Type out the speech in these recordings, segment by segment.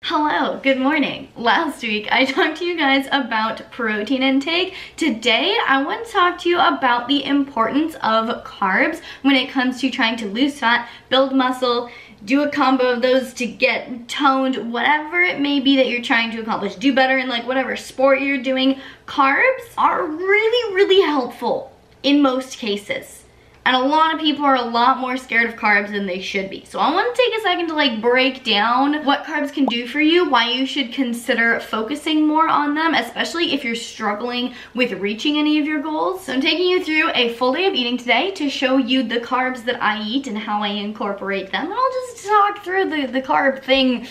Hello, good morning. Last week I talked to you guys about protein intake. Today I want to talk to you about the importance of carbs when it comes to trying to lose fat, build muscle, do a combo of those to get toned, whatever it may be that you're trying to accomplish. Do better in like whatever sport you're doing. Carbs are really helpful in most cases. And a lot of people are a lot more scared of carbs than they should be. So I want to take a second to like break down what carbs can do for you, why you should consider focusing more on them, especially if you're struggling with reaching any of your goals. So I'm taking you through a full day of eating today to show you the carbs that I eat and how I incorporate them. And I'll just talk through the carb thing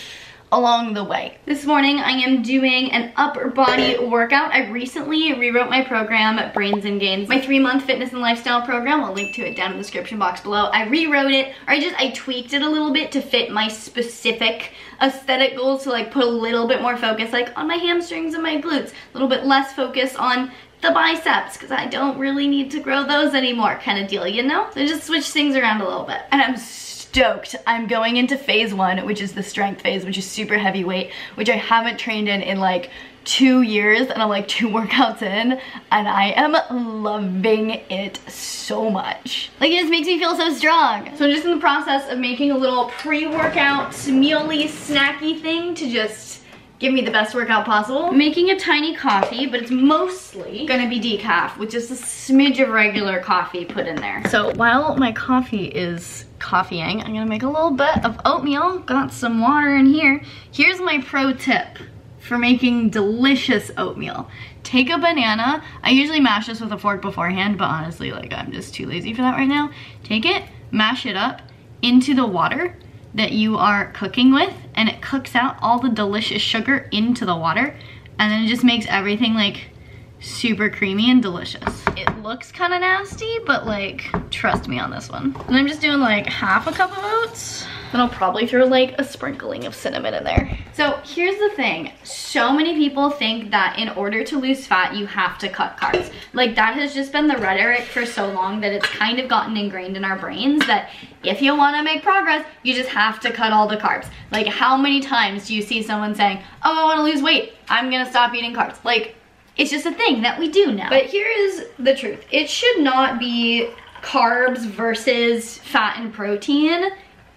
along the way. This morning I am doing an upper body workout. I recently rewrote my program, Brains and Gains, my 3-month fitness and lifestyle program. I'll link to it down in the description box below. I rewrote it, or I tweaked it a little bit to fit my specific aesthetic goals, to like put a little bit more focus like on my hamstrings and my glutes, a little bit less focus on the biceps because I don't really need to grow those anymore kind of deal, you know? So just switch things around a little bit. And I'm stoked. I'm going into phase 1, which is the strength phase, which is super heavyweight, which I haven't trained in like 2 years, and I'm like 2 workouts in, and I am loving it so much. Like, it just makes me feel so strong. So I'm just in the process of making a little pre-workout mealy snacky thing to just give me the best workout possible. I'm making a tiny coffee, but it's mostly gonna be decaf with just a smidge of regular coffee put in there. So while my coffee is coffeeing, I'm gonna make a little bit of oatmeal. Got some water in here. Here's my pro tip for making delicious oatmeal. Take a banana. I usually mash this with a fork beforehand, but honestly, like, I'm just too lazy for that right now. Take it, mash it up into the water that you are cooking with, and it cooks out all the delicious sugar into the water, and then it just makes everything like super creamy and delicious. It looks kind of nasty, but like, trust me on this one. And I'm just doing like half a cup of oats, and I'll probably throw like a sprinkling of cinnamon in there. So here's the thing, so many people think that in order to lose fat you have to cut carbs. Like, that has just been the rhetoric for so long that it's kind of gotten ingrained in our brains that if you want to make progress, you just have to cut all the carbs. Like, how many times do you see someone saying, oh, I want to lose weight, I'm gonna stop eating carbs? Like, it's just a thing that we do now. But here is the truth. It should not be carbs versus fat and protein.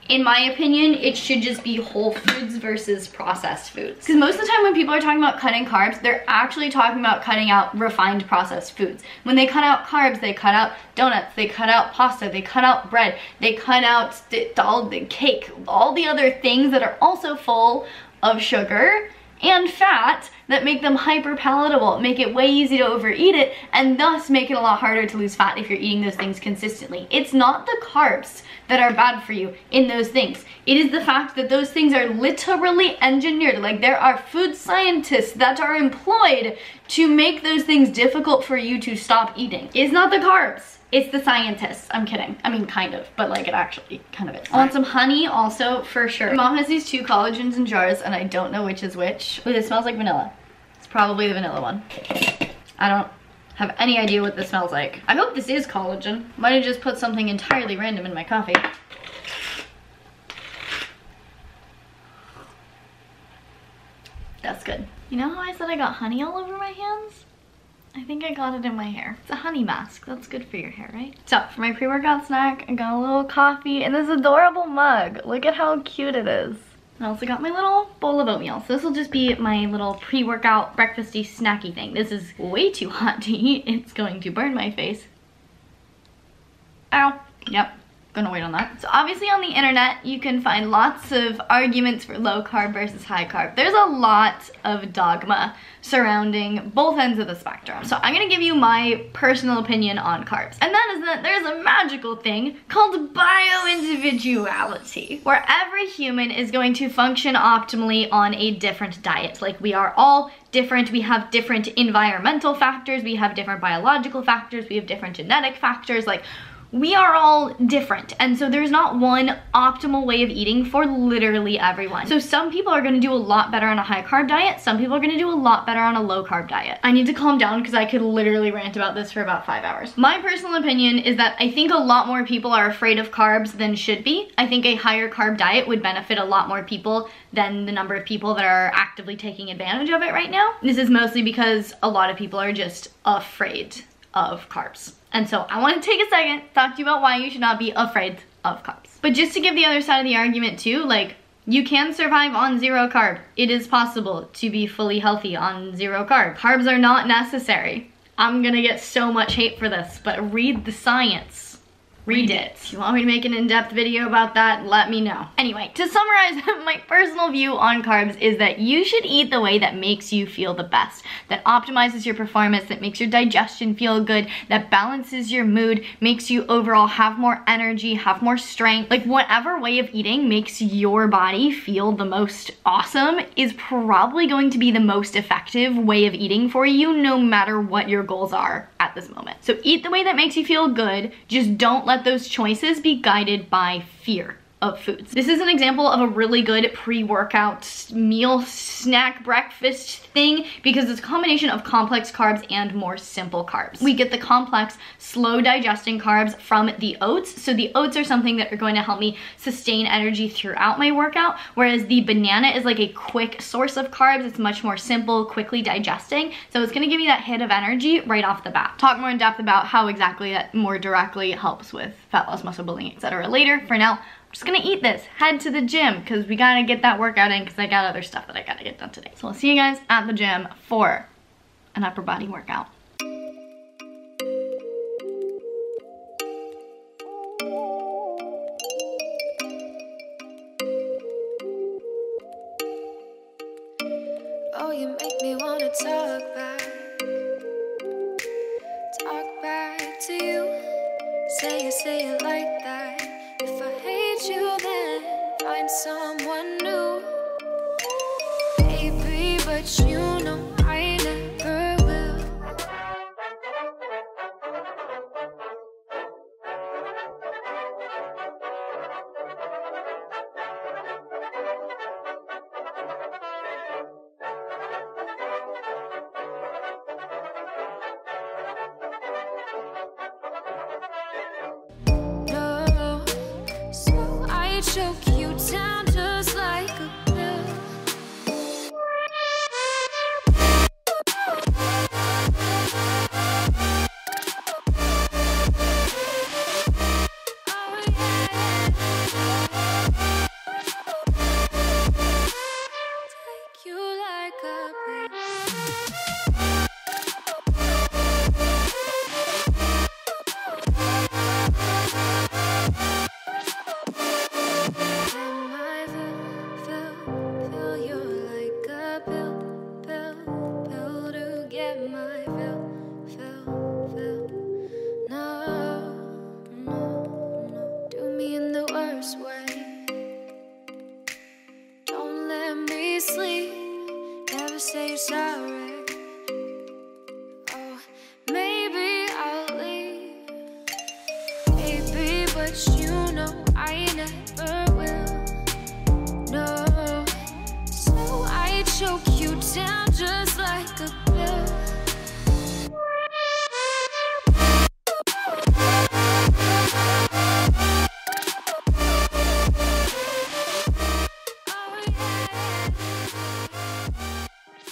In my opinion, it should just be whole foods versus processed foods. Because most of the time when people are talking about cutting carbs, they're actually talking about cutting out refined processed foods. When they cut out carbs, they cut out donuts, they cut out pasta, they cut out bread, they cut out all the cake, all the other things that are also full of sugar and fat that make them hyper palatable, make it way easy to overeat it, and thus make it a lot harder to lose fat if you're eating those things consistently. It's not the carbs that are bad for you in those things. It is the fact that those things are literally engineered. Like, there are food scientists that are employed to make those things difficult for you to stop eating. It's not the carbs. It's the scientists. I'm kidding. I mean, kind of, but like, it actually kind of is. I want some honey also, for sure. My mom has these 2 collagens in jars, and I don't know which is which. Ooh, this smells like vanilla. It's probably the vanilla one. I don't have any idea what this smells like. I hope this is collagen. Might have just put something entirely random in my coffee. That's good. You know how I said I got honey all over my hands? I think I got it in my hair. It's a honey mask. That's good for your hair, right? So for my pre-workout snack, I got a little coffee in this adorable mug. Look at how cute it is. I also got my little bowl of oatmeal. So this will just be my little pre-workout breakfasty snacky thing. This is way too hot to eat. It's going to burn my face. Ow. Yep. Gonna wait on that. So obviously on the internet you can find lots of arguments for low carb versus high carb. There's a lot of dogma surrounding both ends of the spectrum. So I'm gonna give you my personal opinion on carbs. And that is that there's a magical thing called bioindividuality, where every human is going to function optimally on a different diet. Like, we are all different. We have different environmental factors, we have different biological factors, we have different genetic factors. Like, we are all different, and so there's not one optimal way of eating for literally everyone. So some people are gonna do a lot better on a high carb diet, some people are gonna do a lot better on a low carb diet. I need to calm down because I could literally rant about this for about 5 hours. My personal opinion is that I think a lot more people are afraid of carbs than should be. I think a higher carb diet would benefit a lot more people than the number of people that are actively taking advantage of it right now. This is mostly because a lot of people are just afraid of carbs. And so I want to take a second, talk to you about why you should not be afraid of carbs. But just to give the other side of the argument too, like, you can survive on 0 carb. It is possible to be fully healthy on 0 carb. Carbs are not necessary. I'm gonna get so much hate for this, but read the science. Read it. If you want me to make an in-depth video about that, let me know. Anyway, to summarize, my personal view on carbs is that you should eat the way that makes you feel the best, that optimizes your performance, that makes your digestion feel good, that balances your mood, makes you overall have more energy, have more strength. Like, whatever way of eating makes your body feel the most awesome is probably going to be the most effective way of eating for you, no matter what your goals are at this moment. So eat the way that makes you feel good, just don't let those choices be guided by fear of foods. This is an example of a really good pre-workout meal, snack, breakfast thing because it's a combination of complex carbs and more simple carbs. We get the complex, slow digesting carbs from the oats. So the oats are something that are going to help me sustain energy throughout my workout, whereas the banana is like a quick source of carbs. It's much more simple, quickly digesting. So it's gonna give you that hit of energy right off the bat. Talk more in depth about how exactly that more directly helps with fat loss, muscle building, etc. later. For now, I'm just gonna eat this, head to the gym, because we gotta get that workout in because I got other stuff that I gotta get done today. So I'll see you guys at the gym for an upper body workout. Oh, you make me wanna talk back to you. Say it like that. If I hate you, then find someone new, baby, but you know I never will. No, so I choke you down just like a pill. Oh yeah, take you like a pill. Say sorry. Oh, maybe I'll leave, baby, but you know I never will. No, so I choke you down just like a pill.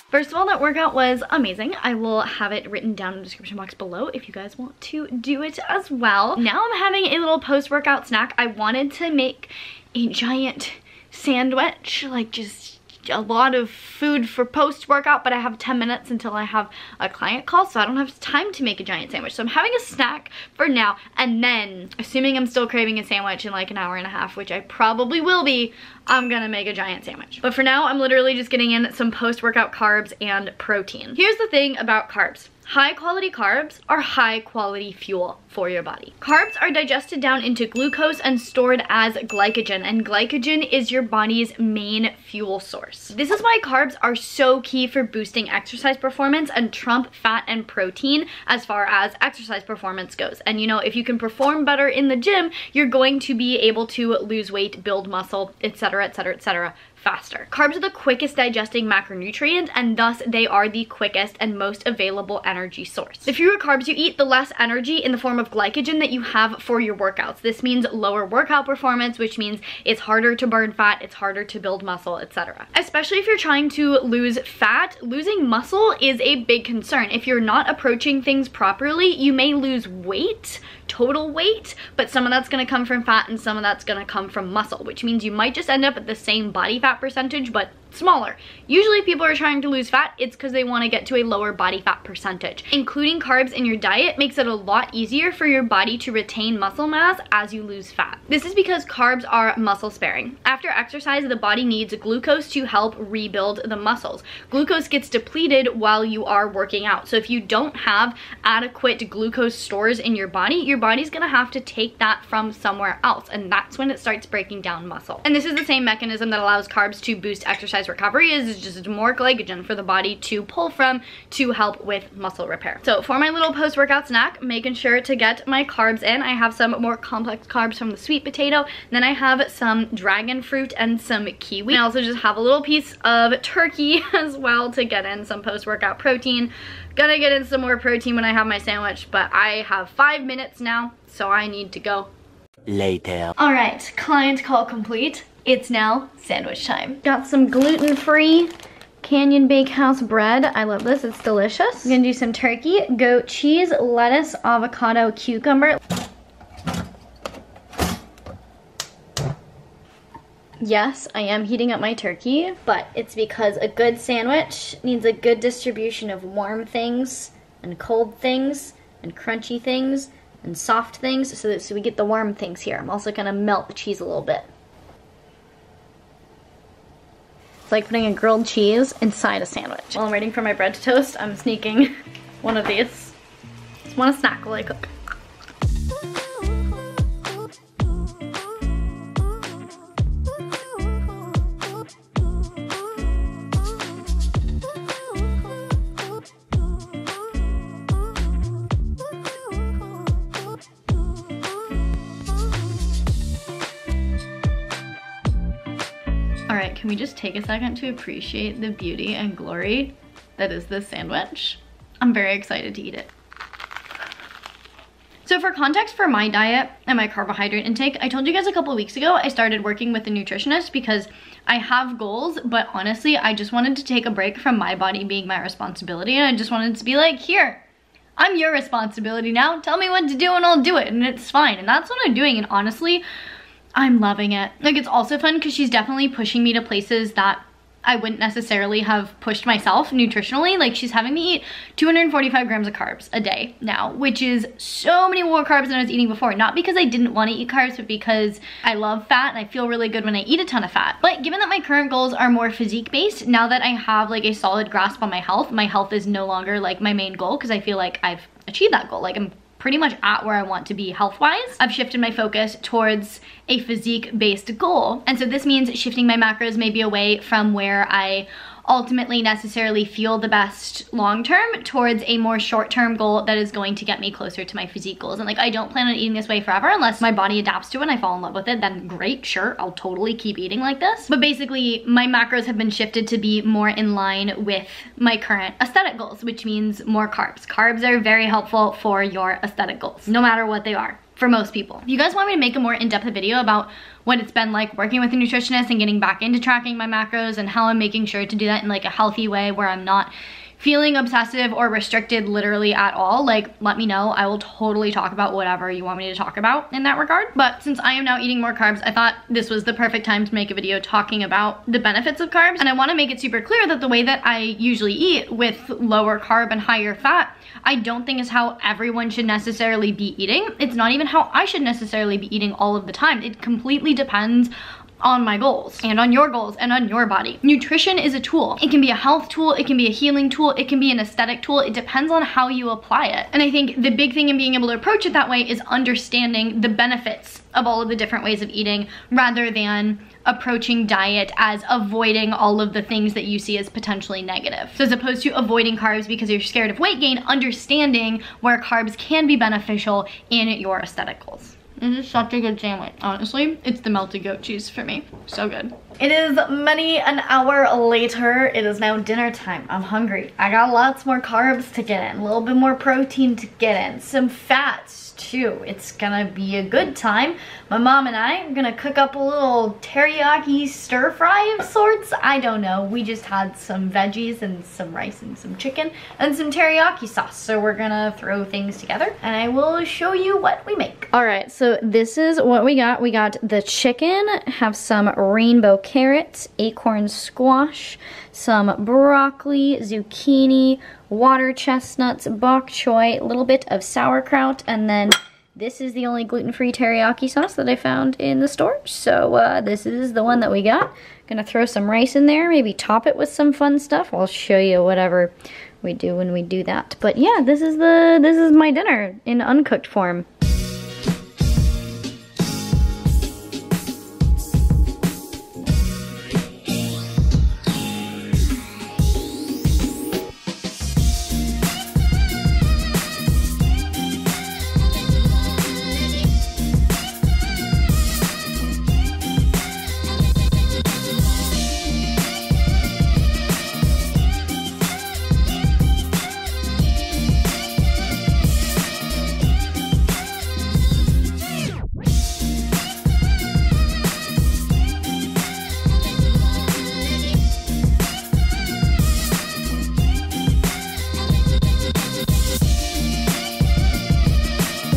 First of all, that workout was amazing. I will have it written down in the description box below if you guys want to do it as well. Now I'm having a little post-workout snack. I wanted to make a giant sandwich, like just a lot of food for post-workout, but I have 10 minutes until I have a client call, so I don't have time to make a giant sandwich. So I'm having a snack for now, and then, assuming I'm still craving a sandwich in like an hour and a half, which I probably will be, I'm gonna make a giant sandwich. But for now, I'm literally just getting in some post-workout carbs and protein. Here's the thing about carbs. High quality carbs are high quality fuel for your body. Carbs are digested down into glucose and stored as glycogen, and glycogen is your body's main fuel source. This is why carbs are so key for boosting exercise performance and trump fat and protein as far as exercise performance goes. And you know, if you can perform better in the gym, you're going to be able to lose weight, build muscle, etc., etc., etc. faster. Carbs are the quickest digesting macronutrient, and thus they are the quickest and most available energy source. The fewer carbs you eat, the less energy in the form of glycogen that you have for your workouts. This means lower workout performance, which means it's harder to burn fat, it's harder to build muscle, etc. Especially if you're trying to lose fat, losing muscle is a big concern. If you're not approaching things properly, you may lose weight, total weight, but some of that's going to come from fat and some of that's going to come from muscle, which means you might just end up at the same body fat percentage but smaller. Usually people are trying to lose fat, it's because they want to get to a lower body fat percentage. Including carbs in your diet makes it a lot easier for your body to retain muscle mass as you lose fat. This is because carbs are muscle sparing. After exercise, the body needs glucose to help rebuild the muscles. Glucose gets depleted while you are working out. So if you don't have adequate glucose stores in your body's gonna have to take that from somewhere else, and that's when it starts breaking down muscle. And this is the same mechanism that allows carbs to boost exercise recovery, is just more glycogen for the body to pull from to help with muscle repair. So for my little post-workout snack, making sure to get my carbs in. I have some more complex carbs from the sweet potato, then I have some dragon fruit and some kiwi. I also just have a little piece of turkey as well to get in some post-workout protein. Gonna get in some more protein when I have my sandwich, but I have 5 minutes now, so I need to go. Later. All right, client call complete. It's now sandwich time. Got some gluten-free Canyon Bakehouse bread. I love this, it's delicious. I'm gonna do some turkey, goat cheese, lettuce, avocado, cucumber. Yes, I am heating up my turkey, but it's because a good sandwich needs a good distribution of warm things and cold things and crunchy things and soft things, so we get the warm things here. I'm also gonna melt the cheese a little bit. It's like putting a grilled cheese inside a sandwich. While I'm waiting for my bread to toast, I'm sneaking one of these. Just want a snack while I cook. Alright, can we just take a second to appreciate the beauty and glory that is this sandwich? I'm very excited to eat it. So for context for my diet and my carbohydrate intake, I told you guys a couple weeks ago I started working with a nutritionist because I have goals, but honestly, I just wanted to take a break from my body being my responsibility, and I just wanted to be like, here, I'm your responsibility now. Tell me what to do and I'll do it, and it's fine. And that's what I'm doing, and honestly, I'm loving it. Like, it's also fun because she's definitely pushing me to places that I wouldn't necessarily have pushed myself nutritionally. Like, she's having me eat 245 grams of carbs a day now, which is so many more carbs than I was eating before. Not because I didn't want to eat carbs, but because I love fat and I feel really good when I eat a ton of fat. But given that my current goals are more physique based, now that I have like a solid grasp on my health is no longer like my main goal because I feel like I've achieved that goal. Like, I'm pretty much at where I want to be health-wise. I've shifted my focus towards a physique-based goal. And so this means shifting my macros maybe away from where I ultimately necessarily feel the best long-term towards a more short-term goal that is going to get me closer to my physique goals. And like, I don't plan on eating this way forever unless my body adapts to it and I fall in love with it, then great, sure, I'll totally keep eating like this. But basically, my macros have been shifted to be more in line with my current aesthetic goals, which means more carbs. Carbs are very helpful for your aesthetic goals, no matter what they are. For most people. If you guys want me to make a more in-depth video about what it's been like working with a nutritionist and getting back into tracking my macros and how I'm making sure to do that in like a healthy way where I'm not feeling obsessive or restricted literally at all, like, let me know. I will totally talk about whatever you want me to talk about in that regard. But since I am now eating more carbs, I thought this was the perfect time to make a video talking about the benefits of carbs. And I want to make it super clear that the way that I usually eat with lower carb and higher fat, I don't think is how everyone should necessarily be eating. It's not even how I should necessarily be eating all of the time. It completely depends on my goals and on your goals and on your body. Nutrition is a tool. It can be a health tool, it can be a healing tool, it can be an aesthetic tool. It depends on how you apply it. And I think the big thing in being able to approach it that way is understanding the benefits of all of the different ways of eating rather than approaching diet as avoiding all of the things that you see as potentially negative. So as opposed to avoiding carbs because you're scared of weight gain, understanding where carbs can be beneficial in your aesthetic goals. This is such a good sandwich. Honestly, it's the melted goat cheese for me. So good. It is many an hour later. It is now dinner time. I'm hungry. I got lots more carbs to get in, a little bit more protein to get in, some fats too. It's gonna be a good time. My mom and I are gonna cook up a little teriyaki stir fry of sorts. I don't know. We just had some veggies and some rice and some chicken and some teriyaki sauce. So we're gonna throw things together and I will show you what we make. All right, so this is what we got. We got the chicken, have some rainbow carrots, acorn squash, some broccoli, zucchini, water chestnuts, bok choy, a little bit of sauerkraut, and then this is the only gluten-free teriyaki sauce that I found in the store. So this is the one that we got. Gonna throw some rice in there, maybe top it with some fun stuff. I'll show you whatever we do when we do that. But yeah, this is my dinner in uncooked form.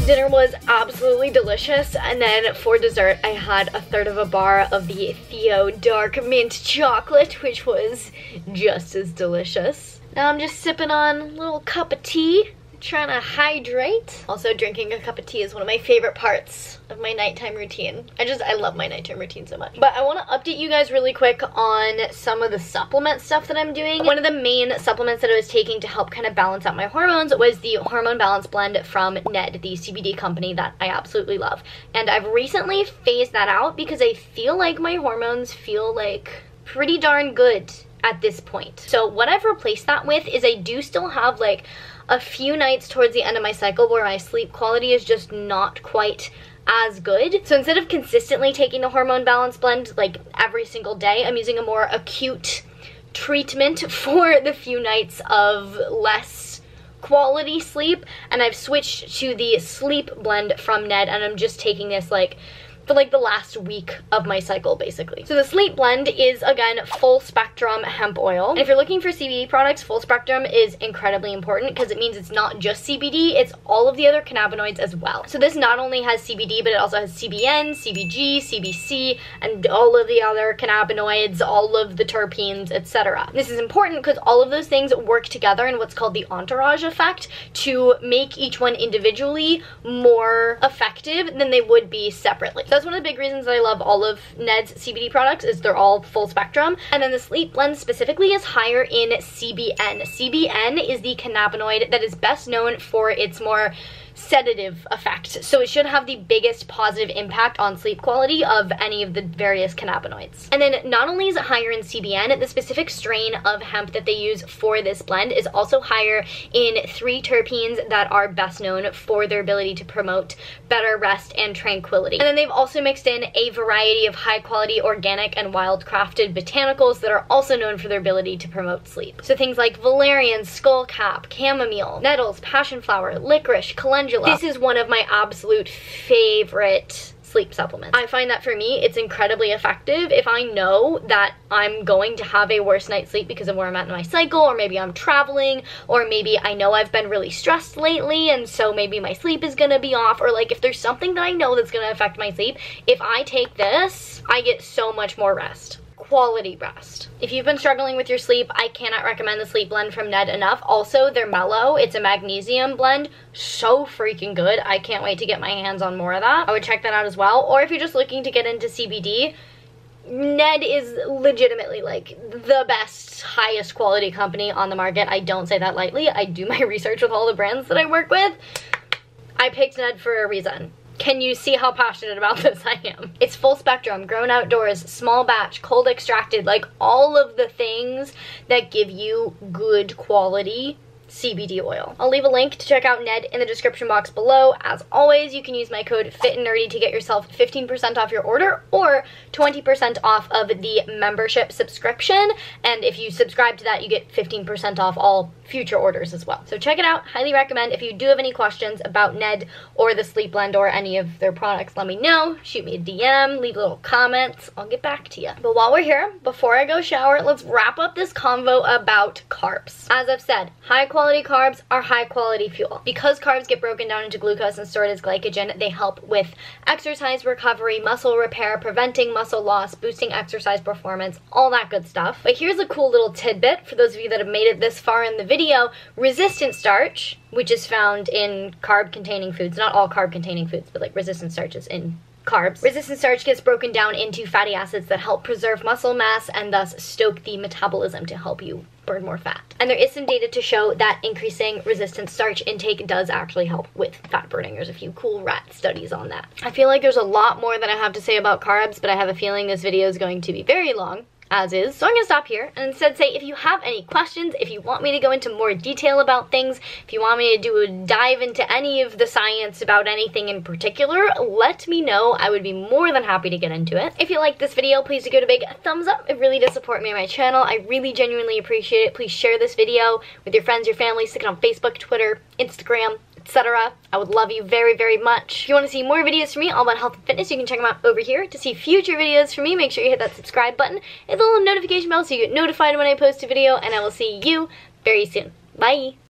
Dinner was absolutely delicious, and then for dessert I had a third of a bar of the Theo dark mint chocolate, which was just as delicious. Now I'm just sipping on a little cup of tea, trying to hydrate. Also, drinking a cup of tea is one of my favorite parts of my nighttime routine. I love my nighttime routine so much. But I want to update you guys really quick on some of the supplement stuff that I'm doing. One of the main supplements that I was taking to help kind of balance out my hormones was the Hormone Balance Blend from Ned, the CBD company that I absolutely love. And I've recently phased that out because I feel like my hormones feel like pretty darn good at this point. So what I've replaced that with is I do still have like a few nights towards the end of my cycle where my sleep quality is just not quite as good. So instead of consistently taking the Hormone Balance Blend like every single day, I'm using a more acute treatment for the few nights of less quality sleep, and I've switched to the Sleep Blend from Ned, and I'm just taking this like for like the last week of my cycle basically. So the Sleep Blend is again full spectrum hemp oil. And if you're looking for CBD products, full spectrum is incredibly important because it means it's not just CBD, it's all of the other cannabinoids as well. So this not only has CBD, but it also has CBN, CBG, CBC, and all of the other cannabinoids, all of the terpenes, etc. This is important because all of those things work together in what's called the entourage effect to make each one individually more effective than they would be separately. So that's one of the big reasons that I love all of Ned's CBD products is they're all full spectrum. And then the Sleep Blend specifically is higher in CBN. CBN is the cannabinoid that is best known for its more sedative effect. So it should have the biggest positive impact on sleep quality of any of the various cannabinoids. And then not only is it higher in CBN, the specific strain of hemp that they use for this blend is also higher in 3 terpenes that are best known for their ability to promote better rest and tranquility. And then they've also mixed in a variety of high quality organic and wildcrafted botanicals that are also known for their ability to promote sleep. So things like valerian, skullcap, chamomile, nettles, passion flower, licorice, calendula. This is one of my absolute favorite sleep supplements. I find that for me, it's incredibly effective if I know that I'm going to have a worse night's sleep because of where I'm at in my cycle, or maybe I'm traveling, or maybe I know I've been really stressed lately and so maybe my sleep is gonna be off, or like if there's something that I know that's gonna affect my sleep, if I take this, I get so much more rest. Quality rest. If you've been struggling with your sleep, I cannot recommend the Sleep Blend from Ned enough. Also, they're mellow. It's a magnesium blend. So freaking good. I can't wait to get my hands on more of that. I would check that out as well. Or if you're just looking to get into CBD, Ned is legitimately like the best, highest quality company on the market. I don't say that lightly. I do my research with all the brands that I work with. I picked Ned for a reason. Can you see how passionate about this I am? It's full spectrum, grown outdoors, small batch, cold extracted, like all of the things that give you good quality CBD oil. I'll leave a link to check out Ned in the description box below. As always, you can use my code FITAndNerdy to get yourself 15% off your order or 20% off of the membership subscription. And if you subscribe to that, you get 15% off all future orders as well. So check it out. Highly recommend. If you do have any questions about Ned or the Sleep Blend or any of their products, let me know. Shoot me a DM, leave little comments. I'll get back to you. But while we're here, before I go shower, let's wrap up this convo about carbs. As I've said, high quality carbs are high quality fuel. Because carbs get broken down into glucose and stored as glycogen, they help with exercise recovery, muscle repair, preventing muscle loss, boosting exercise performance, all that good stuff. But here's a cool little tidbit for those of you that have made it this far in the video. Resistant starch, which is found in carb-containing foods, not all carb-containing foods, but like resistant starches in carbs. Resistant starch gets broken down into fatty acids that help preserve muscle mass and thus stoke the metabolism to help you burn more fat. And there is some data to show that increasing resistant starch intake does actually help with fat burning. There's a few cool rat studies on that. I feel like there's a lot more that I have to say about carbs, but I have a feeling this video is going to be very long, as is. So I'm gonna stop here and instead say, if you have any questions, if you want me to go into more detail about things, if you want me to do a dive into any of the science about anything in particular, let me know. I would be more than happy to get into it. If you like this video, please do give it a big thumbs up. It really does support me and my channel. I really genuinely appreciate it. Please share this video with your friends, your family, stick it on Facebook, Twitter, Instagram, etc. I would love you very, very much. If you want to see more videos from me all about health and fitness, you can check them out over here. To see future videos from me, make sure you hit that subscribe button and the little notification bell so you get notified when I post a video, and I will see you very soon. Bye!